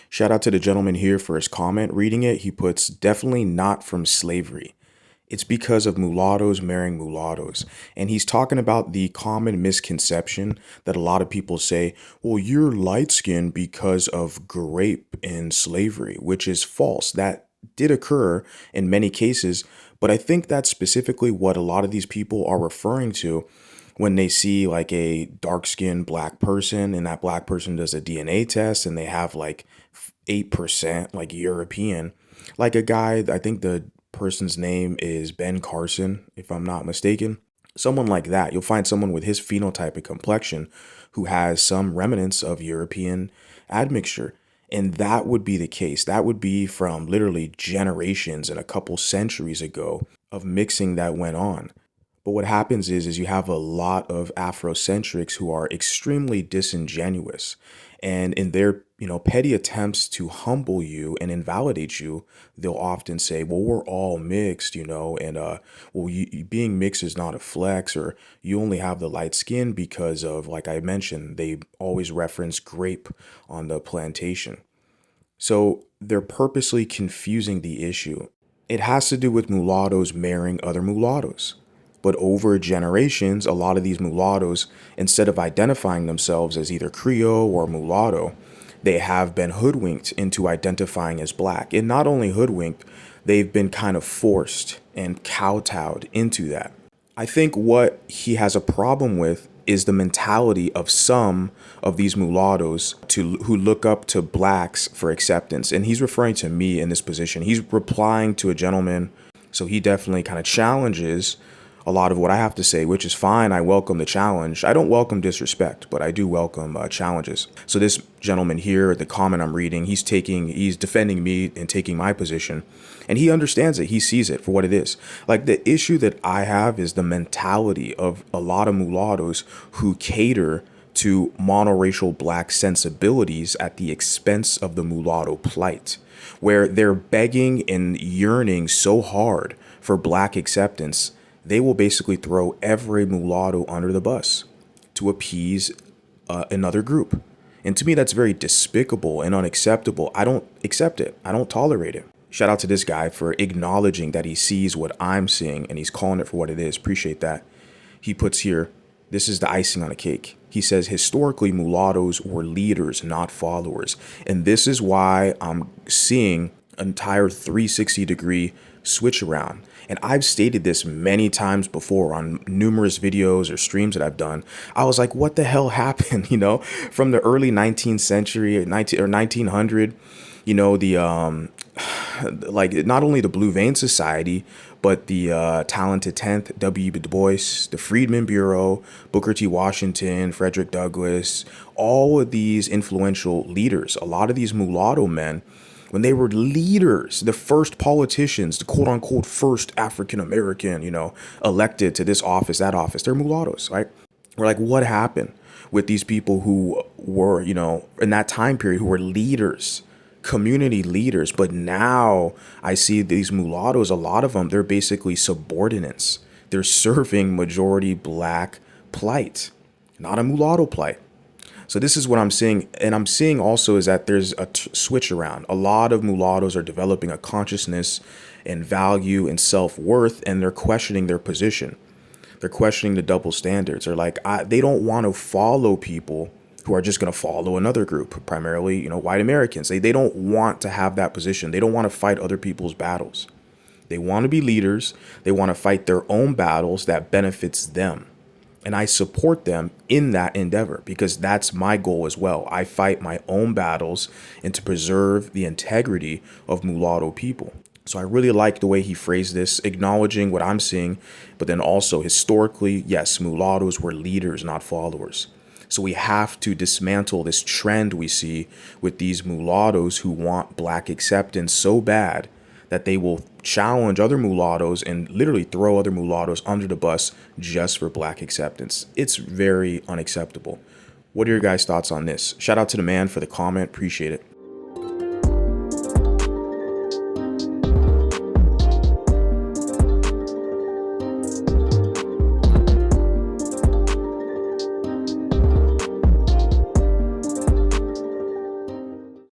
Shout out to the gentleman here for his comment. Reading it, he puts definitely not from slavery. It's because of mulattoes marrying mulattoes. And he's talking about the common misconception that a lot of people say, well, you're light skinned because of grape in slavery, which is false. That did occur in many cases, but I think that's specifically what a lot of these people are referring to when they see like a dark skinned black person and that black person does a DNA test and they have like 8% like European, like a guy, I think the person's name is Ben Carson, if I'm not mistaken. Someone like that, you'll find someone with his phenotype and complexion who has some remnants of European admixture. And that would be the case. That would be from literally generations and a couple centuries ago of mixing that went on. But what happens is you have a lot of Afrocentrics who are extremely disingenuous, and in their petty attempts to humble you and invalidate you, they'll often say, "Well, we're all mixed, and well, being mixed is not a flex, or you only have the light skin because of, like I mentioned, they always reference grape on the plantation." So they're purposely confusing the issue. It has to do with mulattoes marrying other mulattoes. But over generations, a lot of these mulattoes, instead of identifying themselves as either Creole or mulatto, they have been hoodwinked into identifying as black. And not only hoodwinked, they've been kind of forced and kowtowed into that. I think what he has a problem with is the mentality of some of these mulattoes who look up to blacks for acceptance. And he's referring to me in this position. He's replying to a gentleman, so he definitely kind of challenges a lot of what I have to say, which is fine. I welcome the challenge. I don't welcome disrespect, but I do welcome challenges. So this gentleman here, the comment I'm reading, he's defending me and taking my position, and he understands it. He sees it for what it is. Like, the issue that I have is the mentality of a lot of mulattoes who cater to monoracial black sensibilities at the expense of the mulatto plight, where they're begging and yearning so hard for black acceptance they will basically throw every mulatto under the bus to appease another group. And to me, that's very despicable and unacceptable. I don't accept it. I don't tolerate it. Shout out to this guy for acknowledging that he sees what I'm seeing and he's calling it for what it is. Appreciate that. He puts here, this is the icing on a cake. He says, historically, mulattoes were leaders, not followers. And this is why I'm seeing an entire 360-degree switch around. And I've stated this many times before on numerous videos or streams that I've done. I was like, what the hell happened? From the early 19th century or 1900, the like not only the Blue Vein Society, but the Talented Tenth, W.E.B. Du Bois, the Freedmen Bureau, Booker T. Washington, Frederick Douglass, all of these influential leaders, a lot of these mulatto men, when they were leaders, the first politicians, the quote unquote first African American, elected to this office, that office, they're mulattoes, right? We're like, what happened with these people who were, in that time period, who were leaders, community leaders? But now I see these mulattoes, a lot of them, they're basically subordinates. They're serving majority black plight, not a mulatto plight. So this is what I'm seeing. And I'm seeing also is that there's a switch around. A lot of mulattoes are developing a consciousness and value and self-worth, and they're questioning their position. They're questioning the double standards. They're like, they don't want to follow people who are just going to follow another group, primarily, white Americans. They don't want to have that position. They don't want to fight other people's battles. They want to be leaders. They want to fight their own battles that benefits them. And I support them in that endeavor because that's my goal as well. I fight my own battles and to preserve the integrity of mulatto people. So I really like the way he phrased this, acknowledging what I'm seeing, but then also historically, yes, mulattoes were leaders, not followers. So we have to dismantle this trend we see with these mulattoes who want black acceptance so bad that they will challenge other mulattoes and literally throw other mulattoes under the bus just for black acceptance. It's very unacceptable. What are your guys' thoughts on this? Shout out to the man for the comment. Appreciate it.